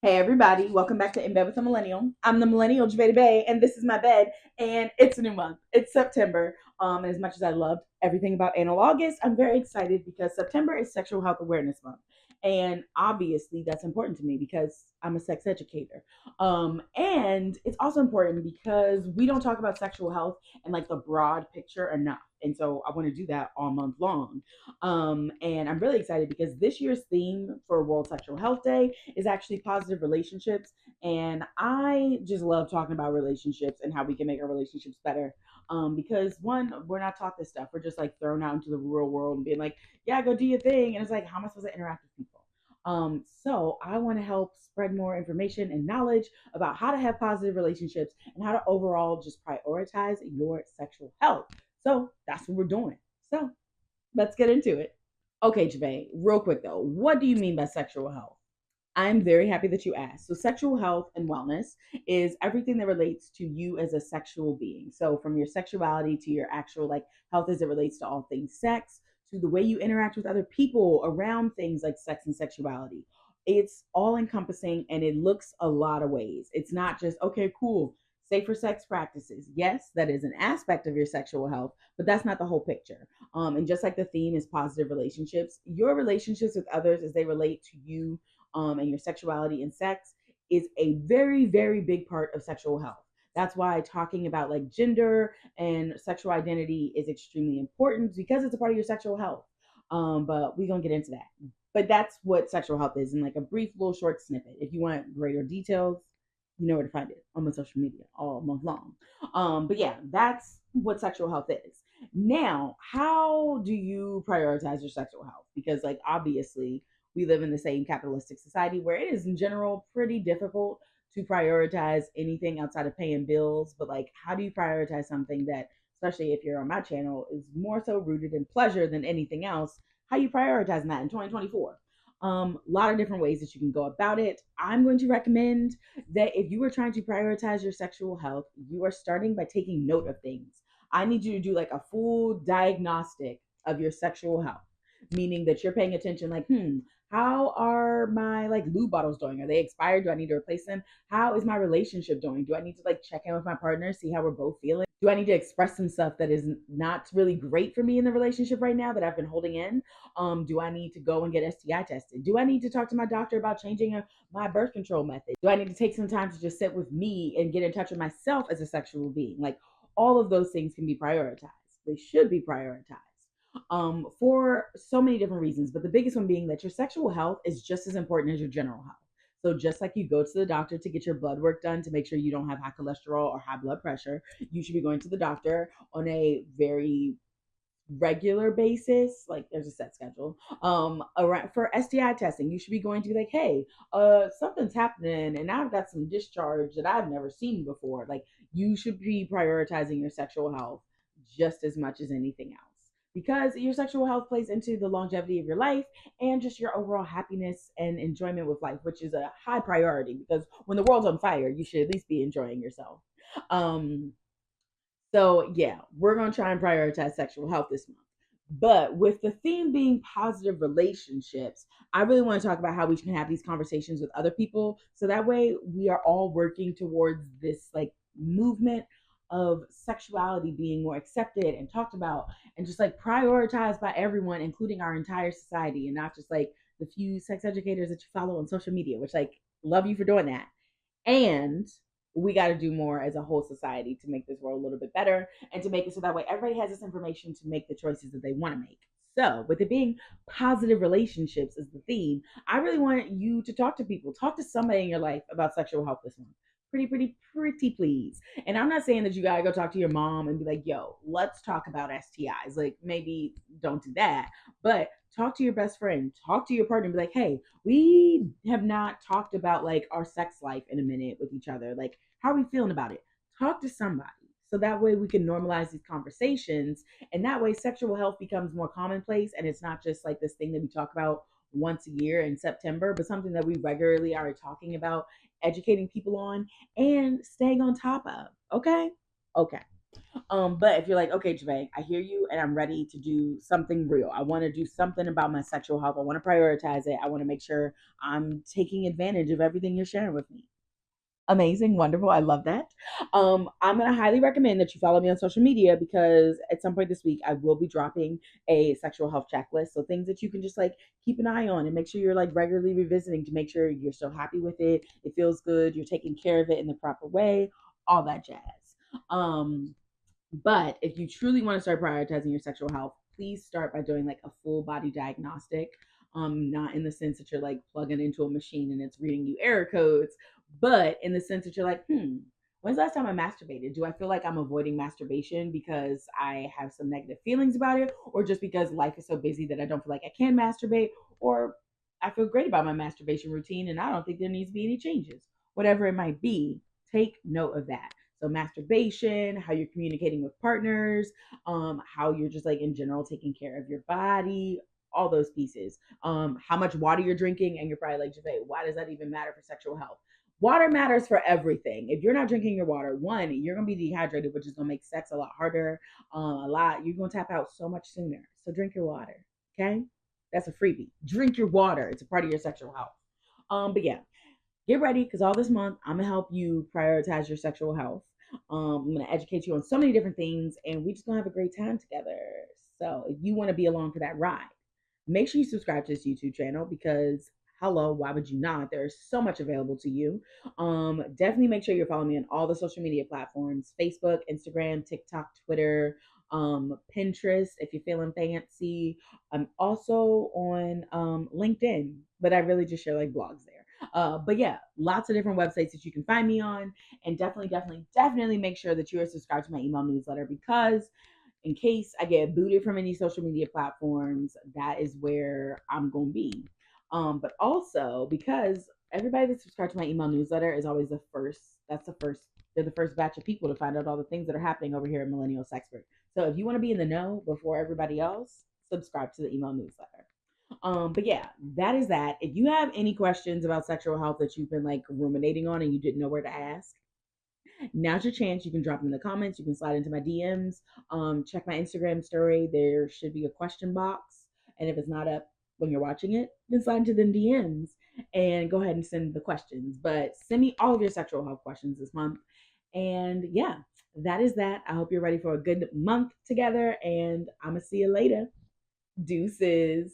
Hey everybody, welcome back to In Bed with a Millennial. I'm the Millennial Jabeda Bay, and this is my bed, and it's a new month. It's September. And as much as I loved everything about Anal August, I'm very excited because September is Sexual Health Awareness Month. And obviously that's important to me because I'm a sex educator. And it's also important because we don't talk about sexual health and like the broad picture enough. And so I want to do that all month long. And I'm really excited because this year's theme for World Sexual Health Day is actually positive relationships. And I just love talking about relationships and how we can make our relationships better. Because one, we're not taught this stuff. We're just like thrown out into the real world and being like, yeah, go do your thing. And it's like, how am I supposed to interact with people? So I want to help spread more information and knowledge about how to have positive relationships and how to overall just prioritize your sexual health. So that's what we're doing. So let's get into it. Okay, Javay, real quick though, what do you mean by sexual health? I'm very happy that you asked. So, sexual health and wellness is everything that relates to you as a sexual being. So, from your sexuality to your actual like health as it relates to all things sex, to the way you interact with other people around things like sex and sexuality. It's all encompassing and it looks a lot of ways. It's not just, okay, cool, safer sex practices. Yes, that is an aspect of your sexual health, but that's not the whole picture. And just like the theme is positive relationships, your relationships with others as they relate to you and your sexuality and sex is a very, very big part of sexual health. That's why talking about like gender and sexual identity is extremely important because it's a part of your sexual health. But we're going to get into that. But that's what sexual health is in like a brief little short snippet. If you want greater details, you know where to find it on my social media all month long. But yeah, that's what sexual health is. Now, how do you prioritize your sexual health? Because, like, obviously, we live in the same capitalistic society where it is, in general, pretty difficult to prioritize anything outside of paying bills. But, like, how do you prioritize something that, especially if you're on my channel, is more so rooted in pleasure than anything else? How you prioritizing that in 2024? A lot of different ways that you can go about it. I'm going to recommend that if you are trying to prioritize your sexual health, you are starting by taking note of things. I need you to do like a full diagnostic of your sexual health, meaning that you're paying attention, like, how are my like lube bottles doing? Are they expired? Do I need to replace them? How is my relationship doing? Do I need to like check in with my partner, see how we're both feeling? Do I need to express some stuff that is not really great for me in the relationship right now that I've been holding in? Do I need to go and get STI tested? Do I need to talk to my doctor about changing my birth control method? Do I need to take some time to just sit with me and get in touch with myself as a sexual being? Like all of those things can be prioritized. They should be prioritized for so many different reasons. But the biggest one being that your sexual health is just as important as your general health. So just like you go to the doctor to get your blood work done to make sure you don't have high cholesterol or high blood pressure, you should be going to the doctor on a very regular basis, like there's a set schedule around for STI testing. You should be going to be like, hey, something's happening and I've got some discharge that I've never seen before. Like you should be prioritizing your sexual health just as much as anything else because your sexual health plays into the longevity of your life and just your overall happiness and enjoyment with life, which is a high priority because when the world's on fire you should at least be enjoying yourself. Um so yeah, we're gonna try and prioritize sexual health this month. But with the theme being positive relationships, I really want to talk about how we can have these conversations with other people. So that way we are all working towards this like movement of sexuality being more accepted and talked about and just like prioritized by everyone, including our entire society, and not just like the few sex educators that you follow on social media, which like love you for doing that. And we got to do more as a whole society to make this world a little bit better and to make it so that way everybody has this information to make the choices that they want to make. So, with it being positive relationships is the theme, I really want you to talk to people, talk to somebody in your life about sexual health this month. Pretty, please. And I'm not saying that you gotta go talk to your mom and be like, yo, let's talk about STIs. Like, maybe don't do that, but talk to your best friend, talk to your partner, and be like, hey, we have not talked about like our sex life in a minute with each other. Like, how are we feeling about it? Talk to somebody. So that way we can normalize these conversations. And that way sexual health becomes more commonplace. And it's not just like this thing that we talk about once a year in September, but something that we regularly are talking about, educating people on, and staying on top of. Okay? Okay. But if you're like, okay, Javay, I hear you and I'm ready to do something real. I want to do something about my sexual health. I want to prioritize it. I want to make sure I'm taking advantage of everything you're sharing with me. Amazing, wonderful. I love that. I'm gonna highly recommend that you follow me on social media because at some point this week I will be dropping a sexual health checklist. So things that you can just like keep an eye on and make sure you're like regularly revisiting to make sure you're still happy with it. It feels good. You're taking care of it in the proper way. All that jazz. Um, but if you truly want to start prioritizing your sexual health, please start by doing like a full body diagnostic. Not in the sense that you're like plugging into a machine and it's reading you error codes, but in the sense that you're like, when's the last time I masturbated? Do I feel like I'm avoiding masturbation because I have some negative feelings about it, or just because life is so busy that I don't feel like I can masturbate, or I feel great about my masturbation routine and I don't think there needs to be any changes? Whatever it might be, take note of that. So masturbation, how you're communicating with partners, how you're just like in general taking care of your body, all those pieces. How much water you're drinking, and you're probably like, Javay, why does that even matter for sexual health? Water matters for everything. If you're not drinking your water, one, you're gonna be dehydrated, which is gonna make sex a lot harder. You're gonna tap out so much sooner. So drink your water, okay? That's a freebie. Drink your water. It's a part of your sexual health. But yeah, get ready because all this month I'm gonna help you prioritize your sexual health. I'm gonna educate you on so many different things, and we just gonna have a great time together. So if you want to be along for that ride, make sure you subscribe to this YouTube channel because hello, why would you not? There's so much available to you. Definitely make sure you're following me on all the social media platforms: Facebook, Instagram, TikTok, Twitter, Pinterest if you're feeling fancy. I'm also on LinkedIn, but I really just share like blogs there. But yeah, lots of different websites that you can find me on, and definitely make sure that you are subscribed to my email newsletter because in case I get booted from any social media platforms, that is where I'm going to be. But also because everybody that subscribes to my email newsletter is always the first, they're the first batch of people to find out all the things that are happening over here at Millennial Sexpert. So if you want to be in the know before everybody else, subscribe to the email newsletter. But yeah, that is that. If you have any questions about sexual health that you've been like ruminating on and you didn't know where to ask, now's your chance. You can drop them in the comments. You can slide into my DMs. Check my Instagram story. There should be a question box. And if it's not up when you're watching it, then slide into the DMs and go ahead and send the questions. But send me all of your sexual health questions this month. And yeah, that is that. I hope you're ready for a good month together. And I'm going to see you later. Deuces.